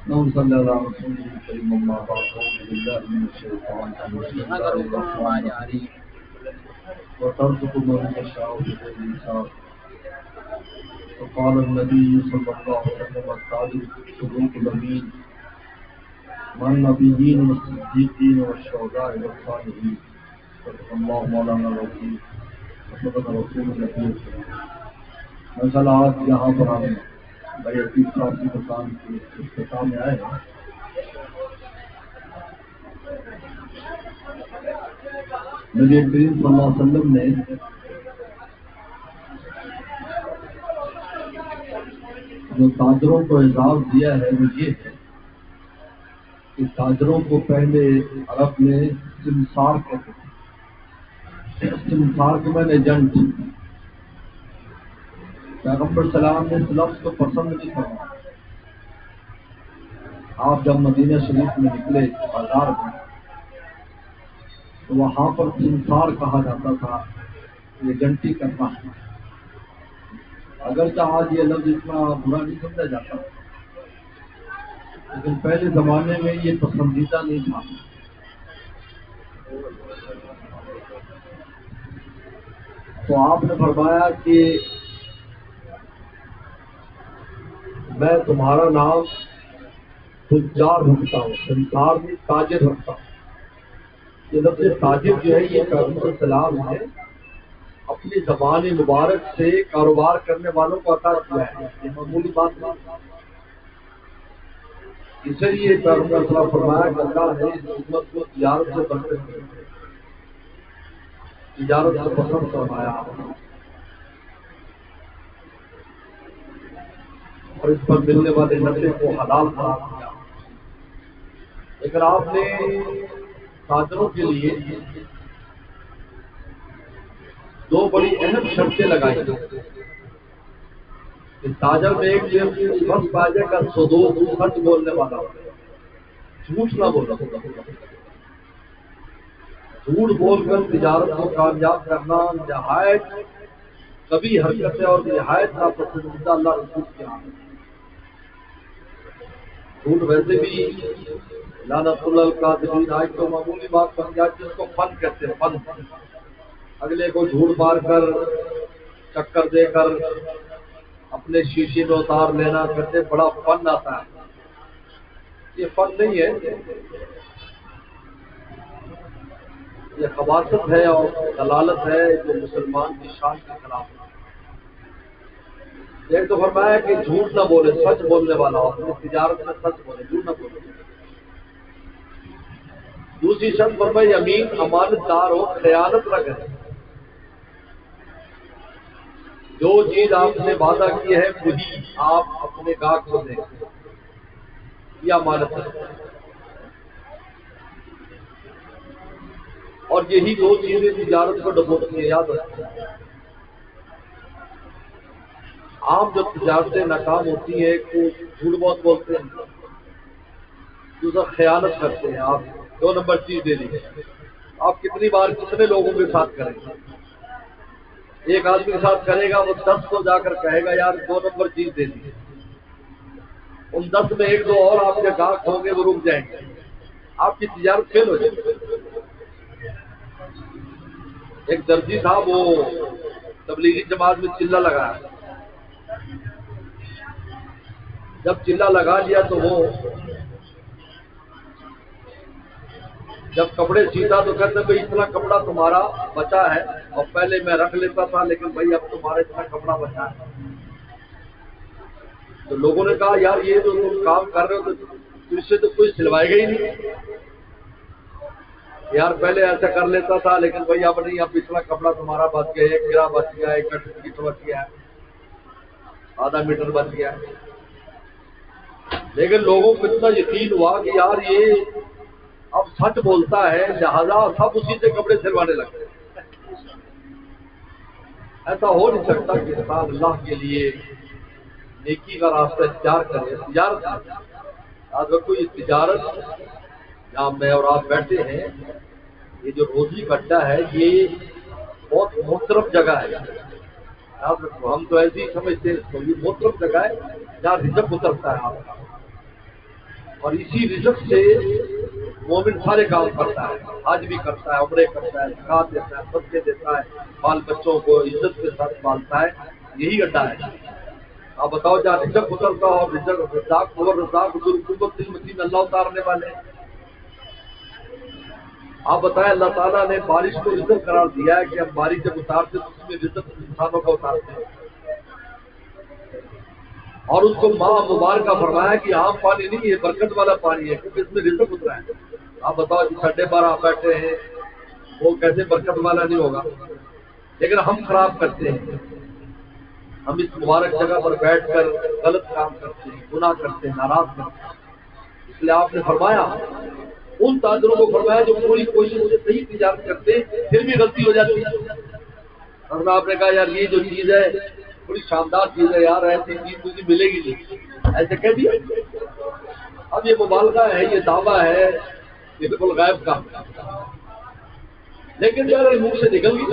اللهم صل على رسول الكريم اما بعد اعوذ بالله من الشيطان الرجيم وترزق من يشاء بغير حساب وقال النبي صلى الله عليه وسلم الصادق الصدوق الامين مع النبيين والصديقين والشهداء والصالحين صدق الله مولانا العظيم وصدق رسول النبي مثلا آج یہاں پر ہم بڑے عزیز صاحب کی مکان کے افتتاح میں آئے ہیں. نبی کریم صلی اللہ علیہ وسلم نے جو تاجروں کو اعزاز دیا ہے وہ یہ ہے کہ تاجروں کو پہلے عرب میں سمسار کہتے تھے. سمسار کے معنی ایجنٹ. پیغمبر سلام نے اس لفظ کو پسند نہیں کرا. آپ جب مدینہ شریف میں نکلے بازار میں تو وہاں پر سمسار کہا جاتا تھا. ایجنٹی کرنا. اگرچہ آج یہ لفظ اتنا برا نہیں سمجھا جاتا لیکن پہلے زمانے میں یہ پسندیدہ نہیں تھا. تو آپ نے فرمایا کہ میں تمہارا نام تجار رکھتا ہوں. سمسار میں تاجر رکھتا ہوں. یہ لفظ تاجر جو ہے یہ پیغمبر سلام ہے اپنی زبان مبارک سے کاروبار کرنے والوں کو عطا کیا ہے. یہ معمولی بات نہیں. اس لیے پیغمبر صلی اللہ علیہ وسلم فرمایا کہ اللہ نے اس امت کو تجارت سے برکت دی. تجارت کو پسند فرمایا اور اس پر ملنے والے نفع کو حلال قرار دیا. لیکن آپ نے تاجروں کے لیے دو بڑی اہم شرطیں لگائی کہ تاجر میں ایک بس پاجے کا صدوق سچ بولنے والا ہو. جھوٹ نہ بولنا ہوگا. جھوٹ بول کر تجارت کو کامیاب کرنا نہایت کبھی حرکت ہے اور نہایت ناپسندیدہ اللہ رسول کے ہاں. جھوٹ ویسے بھی لعنت اللہ الکاذبین آج تو معمولی بات بن گیا جس کو فن کہتے ہیں. فن. اگلے کو جھوٹ مار کر چکر دے کر اپنے شیشے میں اتار لینا کرتے بڑا فن آتا ہے. یہ فن نہیں ہے, یہ خباثت ہے اور دلالت ہے جو مسلمان کی شان کے خلاف ہے. ایک تو فرمایا کہ جھوٹ نہ بولے, سچ بولنے والا ہو. اپنی تجارت میں سچ بولے, جھوٹ نہ بولے. دوسری شرط فرمائی امین, امانت دار ہو, خیانت نہ کرے. جو چیز آپ نے وعدہ کی ہے وہی آپ اپنے گاہک کو دیں. یہ امانت ہے. اور یہی دو چیزیں تجارت کو ڈبوتی ہیں. یاد رکھیں, عام جو تجارتیں ناکام ہوتی ہیں ایک تو جھوٹ بہت بولتے ہیں, دوسرا خیانت کرتے ہیں. آپ دو نمبر چیز دے دیجیے. آپ کتنی بار کتنے لوگوں کے ساتھ کریں گے؟ ایک آدمی کے ساتھ کرے گا, وہ 10 کو جا کر کہے گا یار 2 نمبر چیز دے دیجیے. ان 10 میں 1-2 اور آپ کے گاہک ہوں گے, وہ رک جائیں گے. آپ کی تجارت فیل ہو جائے گی. ایک درجی تھا, وہ تبلیغی جماعت میں چلہ لگایا. جب چلہ لگا لیا تو وہ جب کپڑے سیتا تو کہتے بھائی اتنا کپڑا تمہارا بچا ہے اور پہلے میں رکھ لیتا تھا لیکن بھائی اب تمہارا اتنا کپڑا بچا ہے. تو لوگوں نے کہا یار یہ جو تم کام کر رہے ہو تو اس سے تو کوئی سلوائے گا ہی نہیں. یار پہلے ایسا کر لیتا تھا لیکن بھائی اب نہیں, اب اتنا کپڑا تمہارا بچ گیا, 1 گرا بچ گیا, 1 میٹر بچ گیا, آدھا میٹر بچ گیا. لیکن لوگوں کو اتنا یقین ہوا کہ یار یہ اب سچ بولتا ہے, لہذا سب اسی سے کپڑے سلوانے لگتے. ایسا ہو نہیں سکتا کہ انسان اللہ کے لیے نیکی کا راستہ اختیار کرے. تجارت یاد رکھو, یہ تجارت جہاں میں اور آپ بیٹھے ہیں, یہ جو روزی کا اڈا ہے یہ بہت محترم جگہ ہے. یاد رکھو، ہم تو ایسے ہی سمجھتے ہیں تو یہ محترم جگہ ہے جہاں رزق اترتا ہے آپ کا، اور اسی رزق سے مومن سارے کام کرتا ہے، حج بھی کرتا ہے، عمرے کرتا ہے، زکات دیتا ہے، صدقے دیتا ہے، بال بچوں کو عزت کے ساتھ پالتا ہے، یہی اڈا ہے۔ آپ بتاؤ جہاں رزق اترتا اور رزاق اور رزاق حضور قوت المتین اللہ اتارنے والے ہیں۔ آپ بتائیں، اللہ تعالیٰ نے بارش کو رزق قرار دیا ہے کہ ہم بارش جب اتارتے تو اس میں رزق انسانوں کا اتارتے ہیں، اور اس کو ماہ مبارکہ فرمایا کہ عام پانی نہیں، یہ برکت والا پانی ہے کیونکہ اس میں رزق اترا ہے۔ آپ بتاؤ جس اڈے پر آپ بیٹھے ہیں وہ کیسے برکت والا نہیں ہوگا؟ لیکن ہم خراب کرتے ہیں، ہم اس مبارک جگہ پر بیٹھ کر غلط کام کرتے ہیں، گناہ کرتے ہیں، ناراض کرتے ہیں۔ اس لیے آپ نے فرمایا ان تاجروں کو فرمایا جو پوری کوشش سے صحیح تجارت کرتے ہیں پھر بھی غلطی ہو جاتی ہے۔ اور آپ نے کہا یار یہ جو چیز ہے بڑی شاندار چیز ہے یار، ایسی چیز مجھے ملے گی نہیں، ایسے کہہ دیا۔ اب یہ مبالغہ ہے، یہ دعویٰ ہے، یہ بالکل غائب کا، لیکن یار منہ سے نکل گئی۔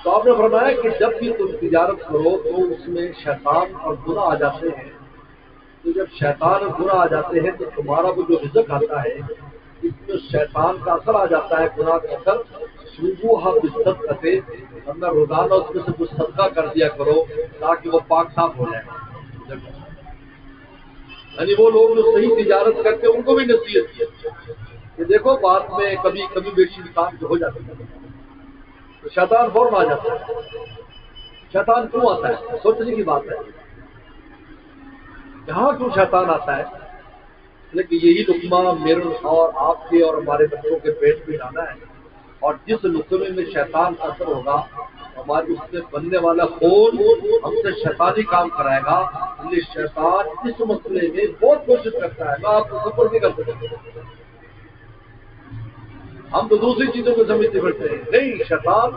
تو آپ نے فرمایا کہ جب بھی تم تجارت کرو تو اس میں شیطان اور گناہ آ جاتے ہیں، تو جب شیطان اور گناہ آ جاتے ہیں تو تمہارا وہ جو رزق آتا ہے اس میں شیطان کا اثر آ جاتا ہے، گناہ کا اثر۔ صبح عزت کرتے ہم روزانہ اس میں سے کچھ صدقہ کر دیا کرو تاکہ وہ پاک صاف ہو جائے۔ یعنی وہ لوگ جو صحیح تجارت کرتے ہیں ان کو بھی نصیحت کی کہ دیکھو بات میں کبھی کبھی بیشی کام جو ہو جاتی ہے تو شیطان فوراً آ جاتا ہے۔ شیطان کیوں آتا ہے؟ سوچنے کی بات ہے، یہاں کیوں شیطان آتا ہے؟ لیکن یہی لقمہ میرے اور آپ کے اور ہمارے بچوں کے پیٹ میں ڈالا ہے، اور جس لقمے میں شیطان کا اثر ہوگا ہمارے اس میں بننے والا خون ہم سے شیطانی کام کرائے گا۔ اس لیے شیطان اس مسئلے میں بہت کوشش کرتا ہے، میں آپ کو سفر نہیں کر سکتا۔ ہم تو دوسری چیزوں کو سمجھتے پھرتے ہیں، نہیں، شیطان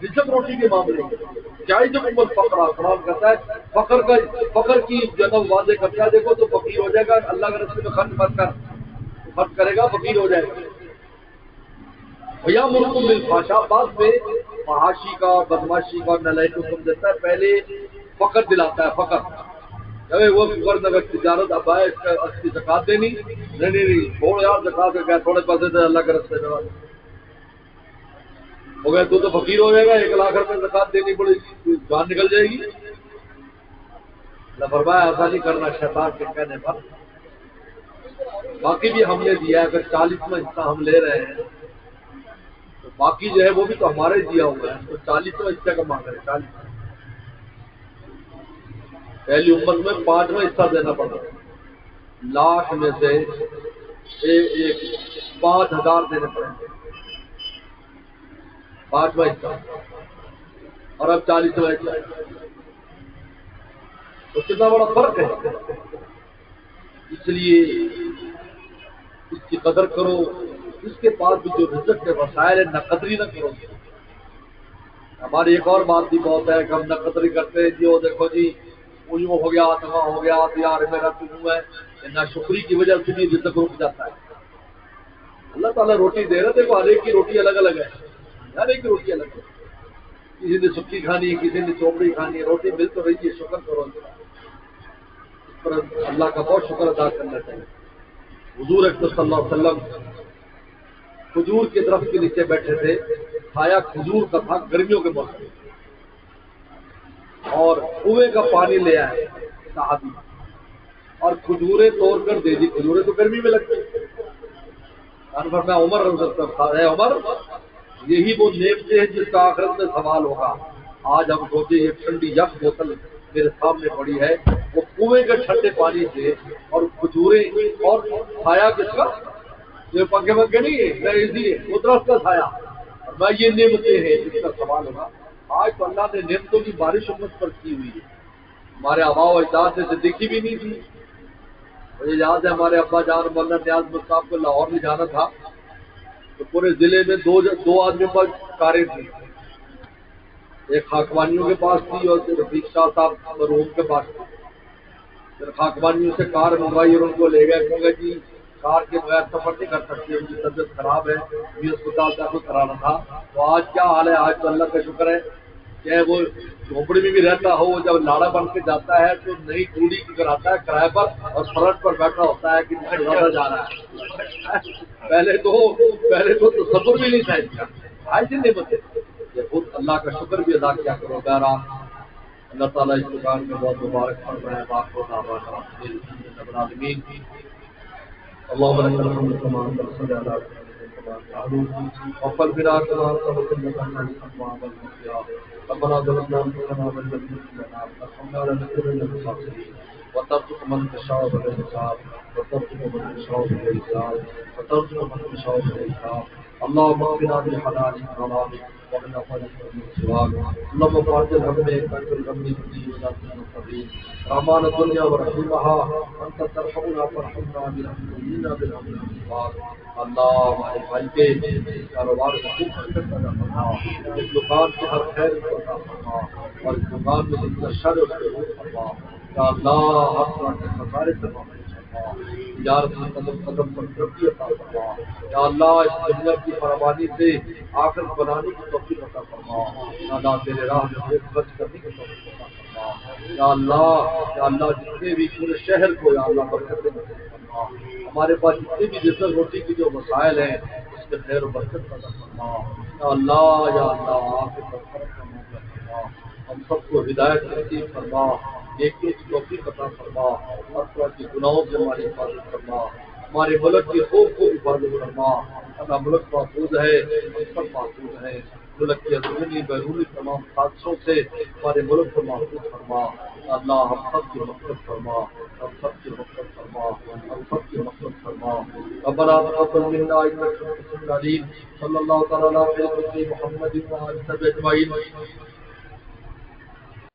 رزق روٹی کے معاملے میں کیا ہی جو عمر فقر قرآن کرتا ہے، فقر کی جگہ واضح کرتا ہے، دیکھو تو فقیر ہو جائے گا، اللہ کے رستے میں خرچ مت کر، خرچ کرے گا فقیر ہو جائے گا۔ بھیا مرکم بالفحشاء، بعد میں فحاشی کا، بدماشی کا، نالائق حکم دیتا ہے، پہلے فقر دلاتا ہے، فقر وہ فقر اگر تجارت اب آئے اس کا اصلی زکات دینی، نہیں چھوڑ یار زکات کا کیا، تھوڑے پیسے دے اللہ کے رستے میں ہو گئے تو فقیر ہو جائے گا، 1 لاکھ روپے زکات دینی پڑے گی، جان نکل جائے گی۔ اللہ فرمایا ایسا نہیں کرنا شیطان کے کہنے پر۔ باقی بھی ہم نے دیا ہے، اگر 40واں حصہ ہم لے رہے ہیں تو باقی جو ہے وہ بھی تو ہمارے دیا ہوا ہے، تو 40واں حصہ کا مانگ رہے ہیں، 40۔ پہلی امت میں 5واں حصہ دینا پڑا، لاکھ میں سے ایک 5,000 دینے پڑیں گے، 5واں حصہ، اور اب 40واں حصہ، تو کتنا بڑا فرق ہے۔ اس لیے اس کی قدر کرو، اس کے بعد بھی جو رزق کے وسائل ہے نہ قدری نہ کرو۔ ہماری ایک اور بات بھی بہت ہے کہ ہم نہ قدری کرتے ہیں، جی وہ دیکھو جی وہ یوں ہو گیا، تمام ہو گیا، تو یار میرا تو یوں ہے، نہ شکری کی وجہ سے بھی رزق رک جاتا ہے۔ اللہ تعالیٰ روٹی دے رہے، دیکھو ہر ایک کی روٹی الگ الگ ہے، ہر ایک کی روٹی الگ ہے، کسی نے سکی کھانی ہے، کسی نے چوپڑی کھانی ہے، روٹی مل تو رہی ہے، شکر کرو اس پر، اللہ کا بہت شکر ادا کرنا چاہیے۔ حضور اکرم صلی اللہ علیہ وسلم کھجور کے درخت کے نیچے بیٹھے تھے، کھایا کھجور کا تھا گرمیوں کے موسم، اور کنویں کا پانی لے آئے صحابی، اور کھجوریں توڑ کر دے دی، کھجوریں تو گرمی میں لگتی ہیں۔ میں عمر ہے، عمر یہی وہ نعمتیں ہیں جس کا آخرت میں سوال ہوگا۔ آج ہم سوچے یہ ٹھنڈی یک بوتل میرے سامنے پڑی ہے، وہ کنویں کے ٹھنڈے پانی سے، اور کھجوریں، اور کھایا کس کا؟ یہ پنکھے پنکھے نہیں ہے، ایسی ہے وہ درخت کا سایہ، اور میں یہ نعمتیں ہیں جس کا سوال ہوگا۔ آج تو اللہ نے نعمتوں کی بارش امت پر کی ہوئی ہے، ہمارے آبا و اجداد نے دیکھی بھی نہیں تھی۔ مجھے یاد ہے ہمارے ابا جان مولانا نیاز میر صاحب کو لاہور میں جانا تھا تو پورے ضلع میں دو آدمیوں پر کاریں تھیں، ایک خاکوانیوں کے پاس تھی اور رفیق شاہ صاحب مرحوم کے پاس تھی۔ پھر خاکوانیوں سے کار منگوائی اور ان کو لے گئے، کہوں گے جی کار کے بغیر سفر نہیں کر سکتے، ان کی طبیعت خراب ہے، یہ اسپتال داخل کرانا تھا۔ تو آج کیا حال ہے؟ آج تو اللہ کا شکر ہے چاہے وہ جھونپڑی میں بھی رہتا ہو، جب لاڑا بن کے جاتا ہے تو نئی کوڑی کراتا ہے کرائے پر اور فرنٹ پر بیٹھا ہوتا ہے کہ زیادہ جا رہا ہے۔ پہلے تو تصور بھی نہیں تھا اس کا، آج دن نہیں بتے۔ یہ خود اللہ کا شکر بھی ادا کیا کرو گا۔ اللہ تعالیٰ اس دکان میں بہت مبارک فرمائے۔ باپ کو رب العالمین اللهم لك الحمد كما صل على وقل بنا كما صبت لنا ربنا ظلمنا انفسنا ومن لم تغفر لنا وترحمنا لنكونن من الخاسرين وترزق من تشاء بغير حساب وترزق من تشاء بغير حساب وترزق من تشاء بغير حساب اللهم اغفر من حلالك وحرامك ومن أفضلك من سواك اللهم فارج الهم كنت الغم في ولا المستقيم رحمان الدنيا ورحيمها انت ترحمنا فارحمنا برحمتنا بالامن والصفات اللہ ہمارے بھائی کے کاروبار کو خوب برکت عطا فرما، اس دکان سے ہر خیر کو عطا فرما اور اس دکان میں جتنا شر اس کو دور فرما یا اللہ، ہر طرح کے خسارے سے محفوظ فرما، تجارت میں قدم قدم پر ترقی عطا فرما یا اللہ، اس دنیا کی فراوانی سے آخر بنانے کی توفیق عطا فرما یا اللہ، تیرے راہ میں خرچ کرنے کی توفیق عطا فرما یا اللہ جتنے بھی پورے شہر کو یا اللہ برکت دے فرما، ہمارے پاس جتنی بھی رزق روٹی کی جو مسائل ہیں اس میں خیر و برکت عطا فرما یا اللہ آپ کے برکت کا موقع فرما، ہم سب کو ہدایت نصیب فرما، نیکیوں کی توفیق عطا فرما، ہر طرح کے گناہوں سے ہماری حفاظت فرما، ہمارے ملک کی خوب حفاظت فرما، اللہ ملک محفوظ ہے، ہم سب محفوظ ہیں، ملک کے اندرونی بیرونی تمام حادثوں سے ہمارے ملک کو محفوظ فرما اللہ، ہم سب کی مغفرت فرما، ہم سب کی مغفرت فرما، ہم سب کی مغفرت فرما ربنا تقبل منا انك انت السميع العليم صلی اللہ تعالی علی محمد وعلى آله وصحبه اجمعین۔